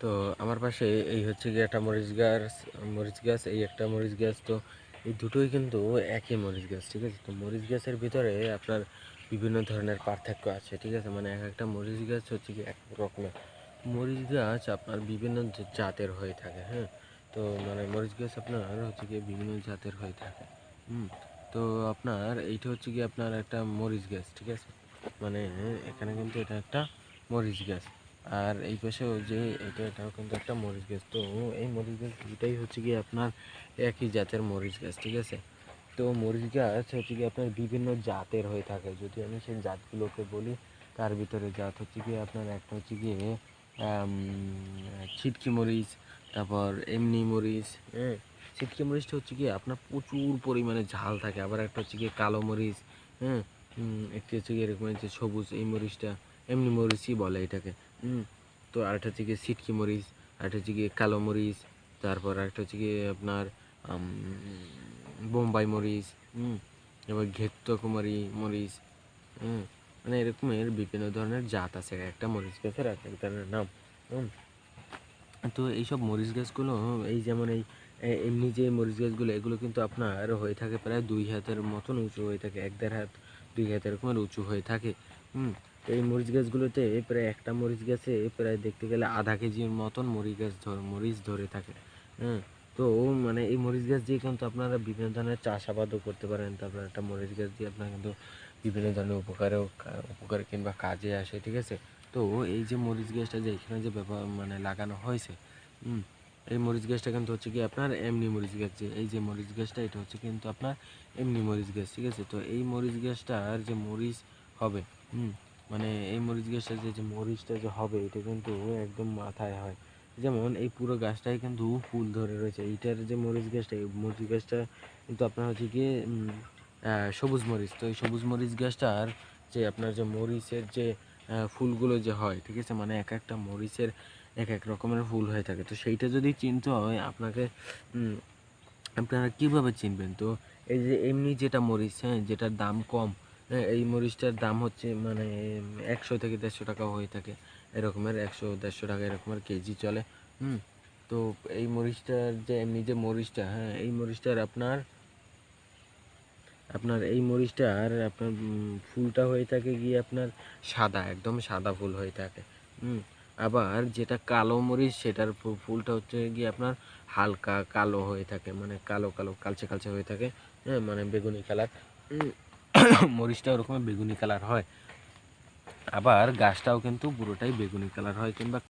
তো আমার পাশে এই হচ্ছে গিয়ে একটা মরিচ গাছ এই একটা মরিচ গাছ। তো এই দুটোই কিন্তু একই মরিচ গাছ, ঠিক আছে। তো মরিচ গাছের ভিতরে আপনার বিভিন্ন ধরনের পার্থক্য আছে, ঠিক আছে। মানে এক একটা মরিচ গাছ হচ্ছে কি এক রকমের মরিচ গাছ আপনার বিভিন্ন জাতের হয়ে থাকে, হ্যাঁ। তো মানে মরিচ গাছ আপনার হচ্ছে গিয়ে বিভিন্ন জাতের হয়ে থাকে। হুম। তো আপনার এইটা হচ্ছে কি আপনার একটা মরিচ গাছ, ঠিক আছে। মানে এখানে কিন্তু এটা একটা মরিচ গাছ। আর এই পাশেও যে এটাও কিন্তু একটা মরিচ গাছ। তো এই মরিচ গাছ দুটাই হচ্ছে গিয়ে আপনার একই জাতের মরিচ গাছ, ঠিক আছে। তো মরিচ গাছ হচ্ছে গিয়ে আপনার বিভিন্ন জাতের হয়ে থাকে। যদি আমি সেই জাতগুলোকে বলি, তার ভিতরে জাত হচ্ছে গিয়ে আপনার একটা হচ্ছে গিয়ে ছিটকি মরিচ, তারপর এমনি মরিচ, হ্যাঁ। ছিটকি মরিচটা হচ্ছে গিয়ে আপনার প্রচুর পরিমাণে ঝাল থাকে। আবার একটা হচ্ছে গিয়ে কালো মরিচ, হ্যাঁ। একটি হচ্ছে গিয়ে এরকম যে সবুজ, এই মরিচটা এমনি মরিচই বলে এটাকে। হুম। তো আরেকটা হচ্ছে গিয়ে ছিটকি মরিচ, আরেকটা হচ্ছে গিয়ে কালো মরিচ, তারপর আরেকটা হচ্ছে গিয়ে আপনার বোম্বাই মরিচ, এবার ঘেটকুমারি মরিচ, হুম। মানে এরকমের বিভিন্ন ধরনের জাত আছে একটা মরিচ গাছের, এক এক ধরনের নাম। হুম। তো এইসব মরিচ গাছগুলো এই যেমন এমনি যে মরিচ গাছগুলো এগুলো কিন্তু আপনার হয়ে থাকে প্রায় 2 হাতের মতন উঁচু হয়ে থাকে, 1-1.5 হাত 2 হাত এরকমের উঁচু হয়ে থাকে। তো এই মরিচ গাছগুলোতে প্রায় একটা মরিচ গাছে প্রায় দেখতে গেলে আধা কেজির মতন মরিচ ধরে থাকে, হ্যাঁ। তো মানে এই মরিচ গাছ দিয়ে কিন্তু আপনারা বিভিন্ন ধরনের চাষাবাদও করতে পারেন। তারপর একটা মরিচ গাছ দিয়ে আপনার কিন্তু বিভিন্ন ধরনের উপকার কিংবা কাজে আসে, ঠিক আছে। তো এই যে মরিচ গাছটা যে এখানে যে ব্যবহার মানে লাগানো হয়েছে, হুম, এই মরিচ গাছটা কিন্তু হচ্ছে কি আপনার এমনি মরিচ গাছ। যে এই যে মরিচ গাছটা এটা হচ্ছে কিন্তু আপনার এমনি মরিচ গাছ, ঠিক আছে। তো এই মরিচ গাছটার যে মরিচ হবে, হুম, মানে এই মরিচ গাছটা যে মরিচটা যে হবে এটা কিন্তু একদম মাথায় হয়। যেমন এই পুরো গাছটাই কিন্তু ফুল ধরে রয়েছে। এইটার যে মরিচ গাছটা, এই মরিচ গাছটা কিন্তু আপনার হচ্ছে গিয়ে সবুজ মরিচ। তো এই সবুজ মরিচ গাছটার যে আপনার যে মরিচের যে ফুলগুলো যে হয়, ঠিক আছে। মানে এক একটা মরিচের এক এক রকমের ফুল হয়ে থাকে। তো সেইটা যদি চিনতে হয় আপনাকে, আপনারা কীভাবে চিনবেন? তো এই যে এমনি যেটা মরিচ, হ্যাঁ, যেটার দাম কম, হ্যাঁ, এই মরিচটার দাম হচ্ছে মানে 100 থেকে 150 টাকা হয়ে থাকে। এরকমের 100-150 টাকা এরকমের কেজি চলে। হুম। তো এই মরিচটার যে এমনি যে মরিচটা, হ্যাঁ, এই মরিচটার আপনার আপনার এই মরিচটার আপনার ফুলটা হয়ে থাকে গিয়ে আপনার সাদা, একদম সাদা ফুল হয়ে থাকে। হুম। আবার যেটা কালো মরিচ সেটার ফুলটা হচ্ছে গিয়ে আপনার হালকা কালো হয়ে থাকে, মানে কালো কালো কালচে কালচে হয়ে থাকে, হ্যাঁ, মানে বেগুনি কালার। মরিচটা ওরকম বেগুনি কালার হয়। আবার গাছটাও কিন্তু পুরোটাই বেগুনি কালার হয় কিংবা